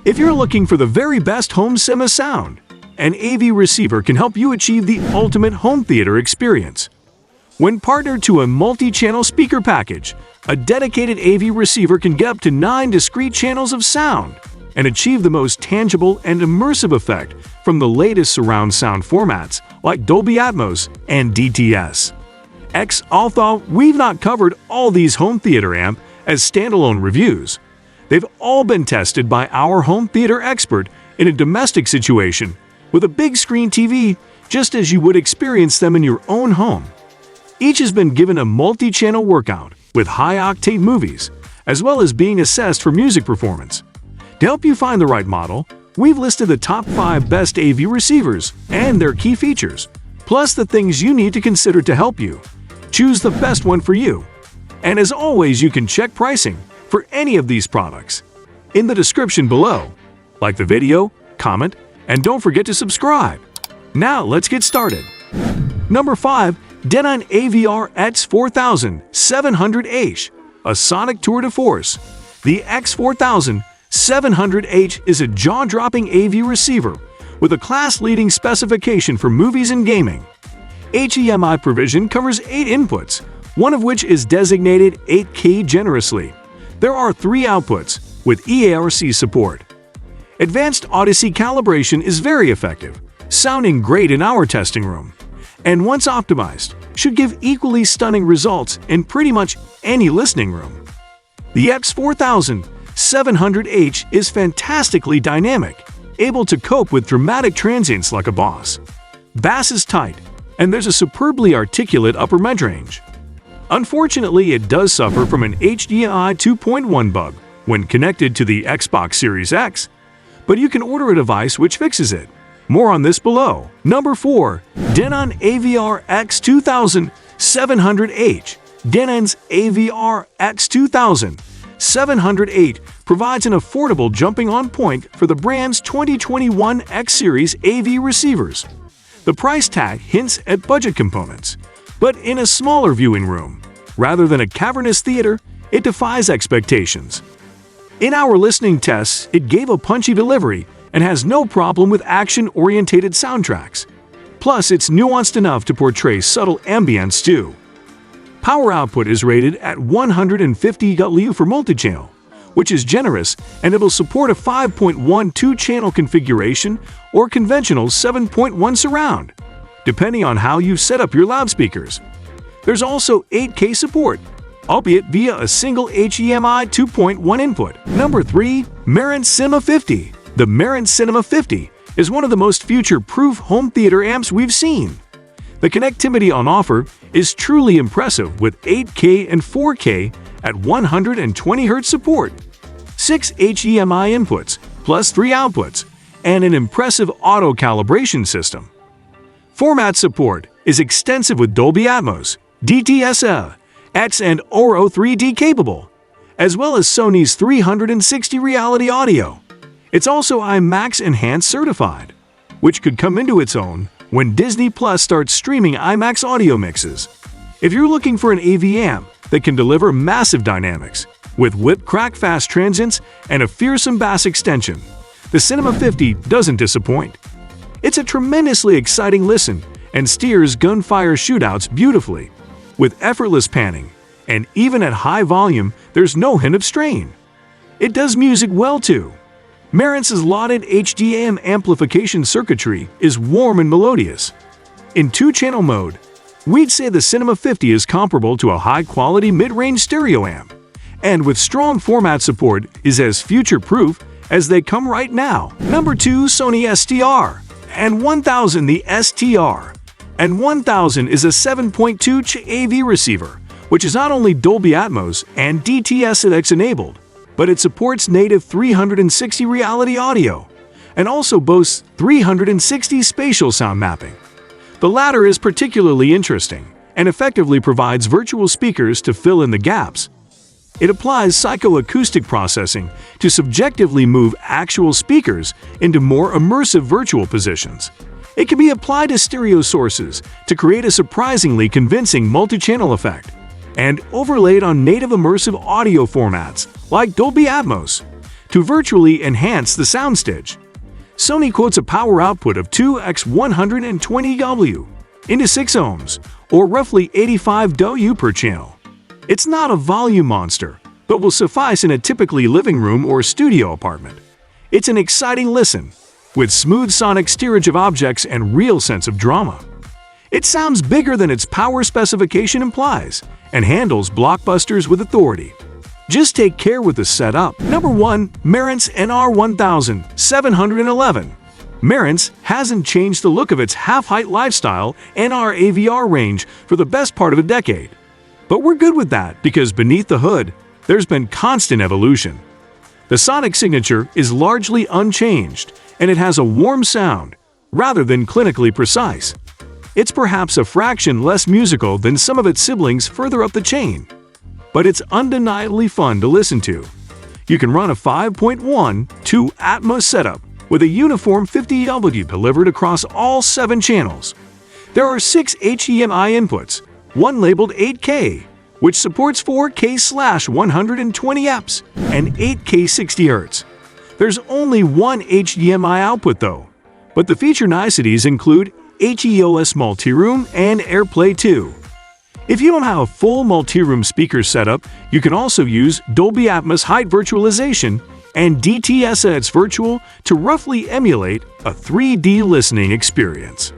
If you're looking for the very best home cinema sound, an AV receiver can help you achieve the ultimate home theater experience. When partnered to a multi-channel speaker package, a dedicated AV receiver can get up to 9 discrete channels of sound and achieve the most tangible and immersive effect from the latest surround sound formats like Dolby Atmos and DTS. Although we've not covered all these home theater amp as standalone reviews, they've all been tested by our home theater expert in a domestic situation with a big screen TV, just as you would experience them in your own home. Each has been given a multi-channel workout with high-octane movies, as well as being assessed for music performance. To help you find the right model, we've listed the top 5 best AV receivers and their key features, plus the things you need to consider to help you choose the best one for you. And as always, you can check pricing for any of these products in the description below. Like the video, comment, and don't forget to subscribe. Now let's get started. Number 5. Denon AVR X4700H, a sonic tour de force. The X4700H is a jaw-dropping AV receiver with a class-leading specification for movies and gaming. HDMI provision covers 8 inputs, one of which is designated 8K generously. There are 3 outputs with EARC support. Advanced Odyssey calibration is very effective, sounding great in our testing room, and once optimized, should give equally stunning results in pretty much any listening room. The X4700H is fantastically dynamic, able to cope with dramatic transients like a boss. Bass is tight, and there's a superbly articulate upper mid-range. Unfortunately, it does suffer from an HDMI 2.1 bug when connected to the Xbox Series X, but you can order a device which fixes it. More on this below. Number 4. Denon AVR X2700H. Denon's AVR X2700H provides an affordable jumping-on point for the brand's 2021 X Series AV receivers. The price tag hints at budget components, but in a smaller viewing room, rather than a cavernous theater, it defies expectations. In our listening tests, it gave a punchy delivery and has no problem with action-orientated soundtracks. Plus, it's nuanced enough to portray subtle ambience too. Power output is rated at 150 W for multi-channel, which is generous, and it will support a 5.12 channel configuration or conventional 7.1 surround, depending on how you set up your loudspeakers. There's also 8K support, albeit via a single HDMI 2.1 input. Number 3. Marantz Cinema 50. The Marantz Cinema 50 is one of the most future-proof home theater amps we've seen. The connectivity on offer is truly impressive with 8K and 4K at 120 Hz support, 6 HDMI inputs plus 3 outputs, and an impressive auto-calibration system. Format support is extensive with Dolby Atmos, DTS, X and Oro 3D capable, as well as Sony's 360 reality audio. It's also IMAX Enhanced certified, which could come into its own when Disney Plus starts streaming IMAX audio mixes. If you're looking for an AV amp that can deliver massive dynamics, with whip-crack fast transients and a fearsome bass extension, the Cinema 50 doesn't disappoint. It's a tremendously exciting listen and steers gunfire shootouts beautifully, with effortless panning, and even at high volume, there's no hint of strain. It does music well too. Marantz's lauded HDAM amplification circuitry is warm and melodious. In 2-channel mode, we'd say the Cinema 50 is comparable to a high-quality mid-range stereo amp, and with strong format support is as future-proof as they come right now. Number 2. Sony STR and 1000. The STR and 1000 is a 7.2-ch AV receiver, which is not only Dolby Atmos and DTS enabled, but it supports native 360 reality audio and also boasts 360 spatial sound mapping. The latter is particularly interesting and effectively provides virtual speakers to fill in the gaps. It applies psychoacoustic processing to subjectively move actual speakers into more immersive virtual positions. It can be applied to stereo sources to create a surprisingly convincing multi-channel effect, and overlaid on native immersive audio formats like Dolby Atmos. to virtually enhance the soundstage. Sony quotes a power output of 2x120W into 6 ohms, or roughly 85 dOU per channel. It's not a volume monster, but will suffice in a typically living room or studio apartment. It's an exciting listen, with smooth sonic steerage of objects and real sense of drama. It sounds bigger than its power specification implies, and handles blockbusters with authority. Just take care with the setup. Number 1. Marantz NR1711. Marantz hasn't changed the look of its half-height lifestyle NR AVR range for the best part of a decade. But we're good with that because beneath the hood, there's been constant evolution. The sonic signature is largely unchanged, and it has a warm sound, rather than clinically precise. It's perhaps a fraction less musical than some of its siblings further up the chain, but it's undeniably fun to listen to. You can run a 5.12 Atmos setup with a uniform 50W delivered across all 7 channels. There are 6 HDMI inputs, one labeled 8K, which supports 4K/120 and 8K 60Hz. There's only one HDMI output though, but the feature niceties include HEOS multi-room and AirPlay 2. If you don't have a full multi-room speaker setup, you can also use Dolby Atmos height virtualization and DTS Edits Virtual to roughly emulate a 3D listening experience.